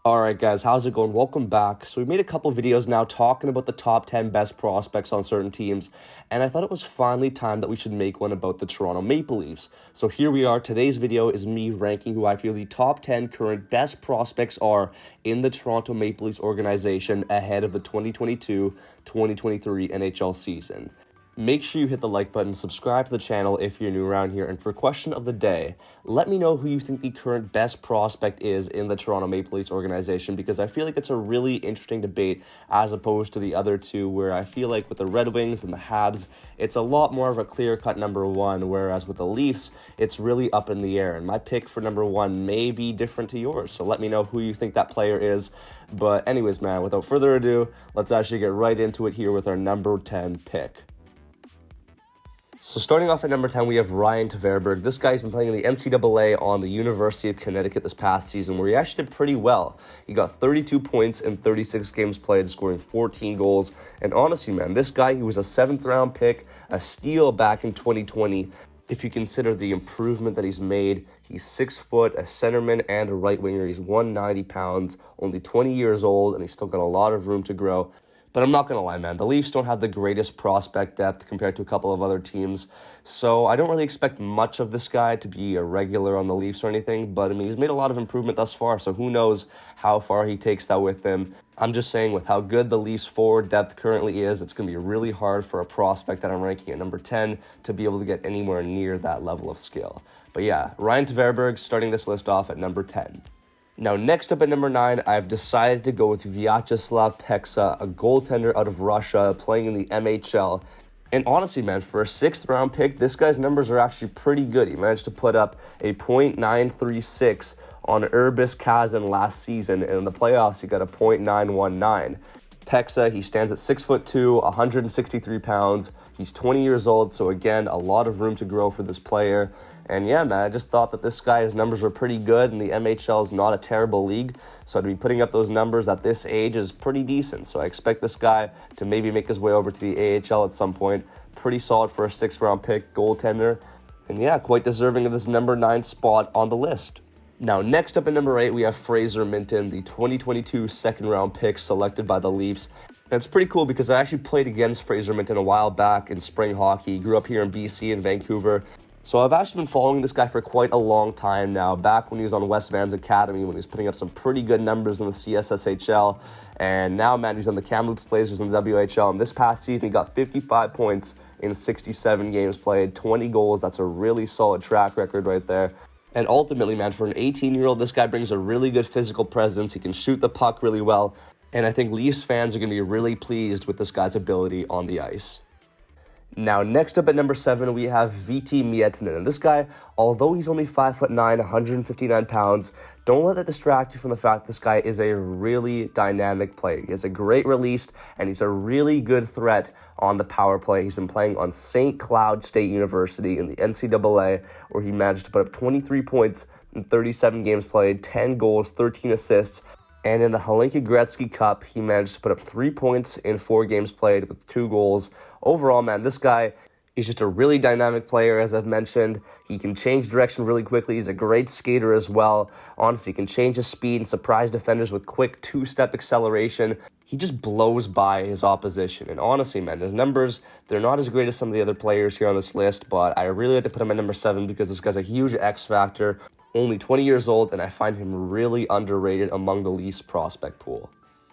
Alright guys, how's it going? Welcome back. So we made a couple videos now talking about the top 10 best prospects on certain teams, and I thought it was finally time that we should make one about the Toronto Maple Leafs. So here we are. Today's video is me ranking who I feel the top 10 current best prospects are in the Toronto Maple Leafs organization ahead of the 2022-2023 NHL season. Make sure you hit the like button, subscribe to the channel if you're new around here, and for question of the day, let me know who you think the current best prospect is in the Toronto Maple Leafs organization, because I feel like it's a really interesting debate as opposed to the other two, where I feel like with the Red Wings and the Habs, it's a lot more of a clear-cut number one, whereas with the Leafs, it's really up in the air, and my pick for number one may be different to yours, so let me know who you think that player is. But anyways, man, without further ado, let's actually get right into it here with our number 10 pick. So starting off at number 10, we have Ryan Tverberg. This guy's been playing in the NCAA on the University of Connecticut this past season, where he actually did pretty well. He got 32 points in 36 games played, scoring 14 goals. And honestly, man, this guy, he was a 7th-round pick, a steal back in 2020. If you consider the improvement that he's made, he's 6 foot, a centerman, and a right winger. He's 190 pounds, only 20 years old, and he's still got a lot of room to grow. But I'm not going to lie, man, the Leafs don't have the greatest prospect depth compared to a couple of other teams, so I don't really expect much of this guy to be a regular on the Leafs or anything, but I mean, he's made a lot of improvement thus far, so who knows how far he takes that with him. I'm just saying, with how good the Leafs forward depth currently is, it's going to be really hard for a prospect that I'm ranking at number 10 to be able to get anywhere near that level of skill. But yeah, Ryan Tverberg starting this list off at number 10. Now, next up at number 9, I've decided to go with Vyacheslav Peksa, a goaltender out of Russia playing in the MHL. And honestly, man, for a 6th-round pick, this guy's numbers are actually pretty good. He managed to put up a .936 on Urbis Kazan last season, and in the playoffs, he got a .919. Peksa, he stands at 6'2", 163 pounds. He's 20 years old, so again, a lot of room to grow for this player. And yeah, man, I just thought that this guy's numbers were pretty good, and the MHL is not a terrible league, so to be putting up those numbers at this age is pretty decent. So I expect this guy to maybe make his way over to the AHL at some point. Pretty solid for a 6th-round pick, goaltender, and yeah, quite deserving of this number 9 spot on the list. Now, next up at number 8, we have Fraser Minten, the 2022 2nd-round pick selected by the Leafs. And it's pretty cool because I actually played against Fraser Minten a while back in spring hockey. He grew up here in BC in Vancouver. So I've actually been following this guy for quite a long time now, back when he was on West Van's Academy, when he was putting up some pretty good numbers in the CSSHL. And now, man, he's on the Kamloops Blazers in the WHL. And this past season, he got 55 points in 67 games played, 20 goals. That's a really solid track record right there. And ultimately, man, for an 18-year-old, this guy brings a really good physical presence. He can shoot the puck really well. And I think Leafs fans are going to be really pleased with this guy's ability on the ice. Now, next up at number 7, we have Veeti Miettinen. And this guy, although he's only 5'9", 159 pounds, don't let that distract you from the fact this guy is a really dynamic player. He has a great release, and he's a really good threat on the power play. He's been playing on St. Cloud State University in the NCAA, where he managed to put up 23 points in 37 games played, 10 goals, 13 assists. And in the Hlinka Gretzky Cup, he managed to put up 3 points in 4 games played with 2 goals. Overall, man, this guy is just a really dynamic player, as I've mentioned. He can change direction really quickly. He's a great skater as well. Honestly, he can change his speed and surprise defenders with quick 2-step acceleration. He just blows by his opposition. And honestly, man, his numbers, they're not as great as some of the other players here on this list, but I really like to put him at number 7 because this guy's a huge X factor. Only 20 years old, and I find him really underrated among the Leafs prospect pool.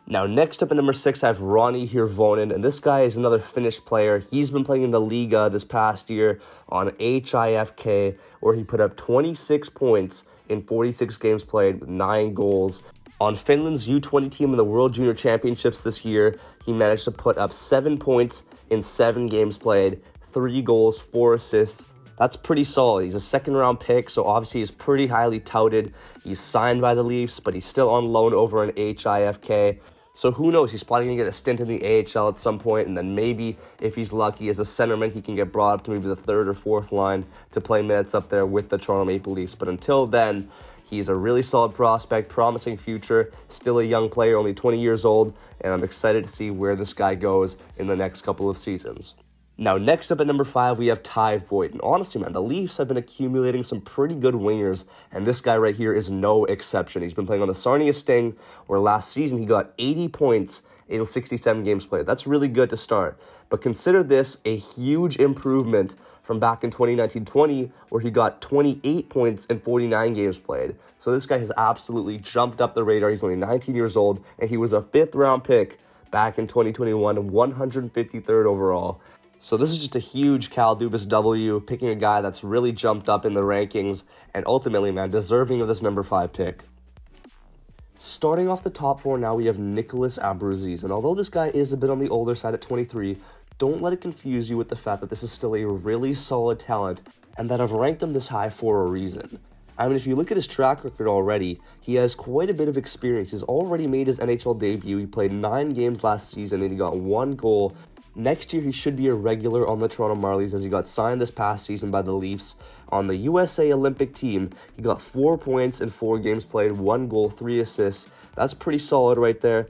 Now, next up at number 6, I have Ronnie Hirvonen, and this guy is another Finnish player. He's been playing in the Liga this past year on HIFK, where he put up 26 points in 46 games played with 9 goals. On Finland's U20 team in the World Junior Championships this year, he managed to put up 7 points in 7 games played, 3 goals, 4 assists. That's pretty solid. He's a 2nd-round pick, so obviously he's pretty highly touted. He's signed by the Leafs, but he's still on loan over in HIFK. So who knows? He's probably going to get a stint in the AHL at some point, and then maybe, if he's lucky, as a centerman, he can get brought up to maybe the 3rd or 4th line to play minutes up there with the Toronto Maple Leafs. But until then, he's a really solid prospect, promising future, still a young player, only 20 years old, and I'm excited to see where this guy goes in the next couple of seasons. Now, next up at number 5, we have Ty Voigt. And honestly, man, the Leafs have been accumulating some pretty good wingers, and this guy right here is no exception. He's been playing on the Sarnia Sting, where last season he got 80 points in 67 games played. That's really good to start. But consider this a huge improvement from back in 2019-20, where he got 28 points in 49 games played. So this guy has absolutely jumped up the radar. He's only 19 years old, and he was a 5th-round pick back in 2021, 153rd overall. So this is just a huge Cal Dubas W, picking a guy that's really jumped up in the rankings, and ultimately, man, deserving of this number 5 pick. Starting off the top 4 now, we have Nicholas Abruzzese, and although this guy is a bit on the older side at 23, don't let it confuse you with the fact that this is still a really solid talent, and that I've ranked him this high for a reason. I mean, if you look at his track record already, he has quite a bit of experience. He's already made his NHL debut. He played 9 games last season, and he got 1 goal. Next year, he should be a regular on the Toronto Marlies as he got signed this past season by the Leafs. On the USA Olympic team, he got 4 points in 4 games played, 1 goal, 3 assists. That's pretty solid right there.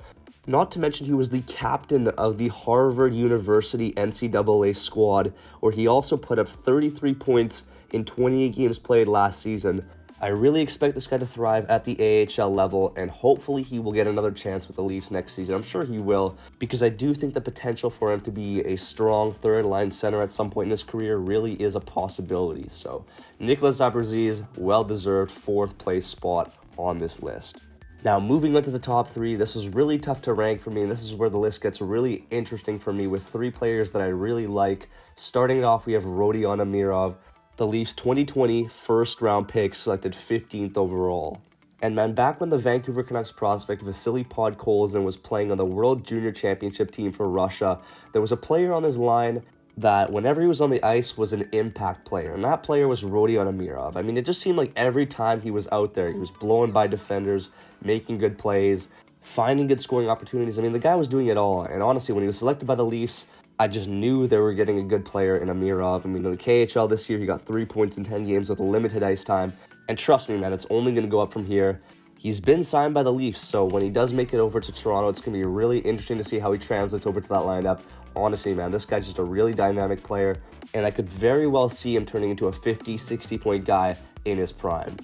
Not to mention he was the captain of the Harvard University NCAA squad, where he also put up 33 points in 28 games played last season. I really expect this guy to thrive at the AHL level, and hopefully he will get another chance with the Leafs next season. I'm sure he will, because I do think the potential for him to be a strong third-line center at some point in his career really is a possibility. So, Nicholas Abruzzese, well-deserved 4th place spot on this list. Now, moving on to the top 3, this is really tough to rank for me, and this is where the list gets really interesting for me with 3 players that I really like. Starting it off, we have Rodion Amirov, the Leafs 2020 first-round pick, selected 15th overall. And man, back when the Vancouver Canucks prospect Vasily Podkolzin was playing on the World Junior Championship team for Russia, there was a player on his line that whenever he was on the ice was an impact player, and that player was Rodion Amirov. I mean, it just seemed like every time he was out there, he was blowing by defenders, making good plays, finding good scoring opportunities. I mean, the guy was doing it all, and honestly, when he was selected by the Leafs, I just knew they were getting a good player in Amirov. I mean, in the KHL this year, he got 3 points in 10 games with limited ice time. And trust me, man, it's only going to go up from here. He's been signed by the Leafs, so when he does make it over to Toronto, it's going to be really interesting to see how he translates over to that lineup. Honestly, man, this guy's just a really dynamic player, and I could very well see him turning into a 50, 60-point guy in his prime.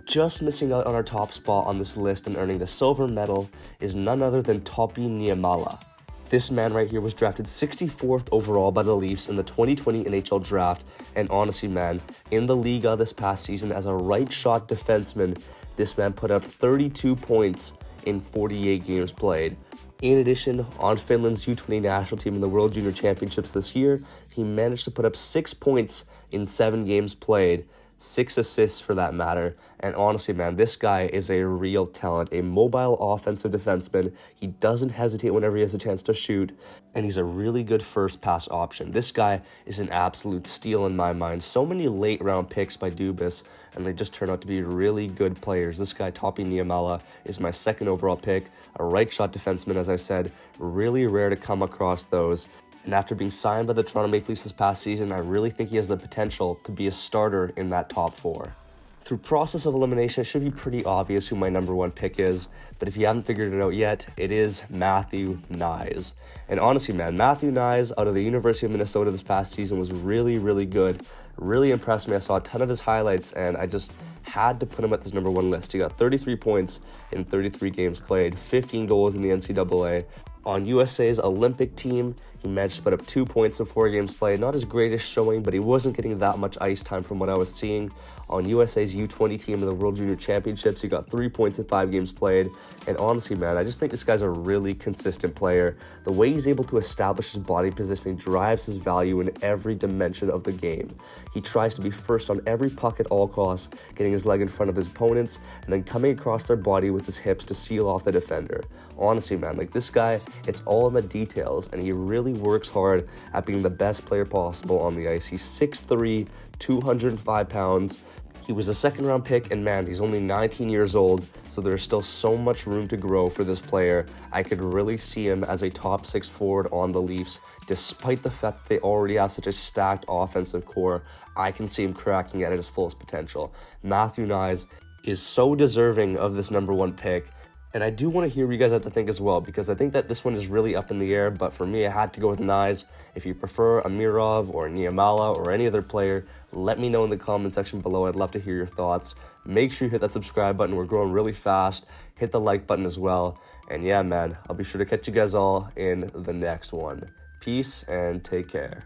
Just missing out on our top spot on this list and earning the silver medal is none other than Topi Niemelä. This man right here was drafted 64th overall by the Leafs in the 2020 NHL draft, and honestly, man, in the Liga this past season as a right-shot defenseman, this man put up 32 points in 48 games played. In addition, on Finland's U20 national team in the World Junior Championships this year, he managed to put up 6 points in 7 games played, 6 assists for that matter. And honestly, man, this guy is a real talent, a mobile offensive defenseman. He doesn't hesitate whenever he has a chance to shoot, and he's a really good first pass option. This guy is an absolute steal in my mind. So many late round picks by Dubas, and they just turn out to be really good players. This guy, Topi Niemelä, is my 2nd overall pick, a right shot defenseman, as I said. Really rare to come across those. And after being signed by the Toronto Maple Leafs this past season, I really think he has the potential to be a starter in that top 4. Through process of elimination, it should be pretty obvious who my number 1 pick is, but if you haven't figured it out yet, it is Matthew Knies. And honestly, man, Matthew Knies out of the University of Minnesota this past season was really, really good. Really impressed me. I saw a ton of his highlights, and I just had to put him at this number 1 list. He got 33 points in 33 games played, 15 goals in the NCAA. On USA's Olympic team, he managed to put up 2 points in 4 games played. Not his greatest showing, but he wasn't getting that much ice time from what I was seeing. On USA's U20 team in the World Junior Championships, he got 3 points in 5 games played. And honestly, man, I just think this guy's a really consistent player. The way he's able to establish his body positioning drives his value in every dimension of the game. He tries to be first on every puck at all costs, getting his leg in front of his opponents, and then coming across their body with his hips to seal off the defender. Honestly, man, like this guy, it's all in the details, and he really works hard at being the best player possible on the ice. He's 6'3", 205 pounds. He was a 2nd round pick, and man, he's only 19 years old, so there's still so much room to grow for this player. I could really see him as a top 6 forward on the Leafs, despite the fact that they already have such a stacked offensive core. I can see him cracking it at his fullest potential. Matthew Knies is so deserving of this number 1 pick. And I do want to hear what you guys have to think as well, because I think that this one is really up in the air, but for me, I had to go with Knies. If you prefer Amirov or Niemelä or any other player, let me know in the comment section below. I'd love to hear your thoughts. Make sure you hit that subscribe button. We're growing really fast. Hit the like button as well. And yeah, man, I'll be sure to catch you guys all in the next one. Peace and take care.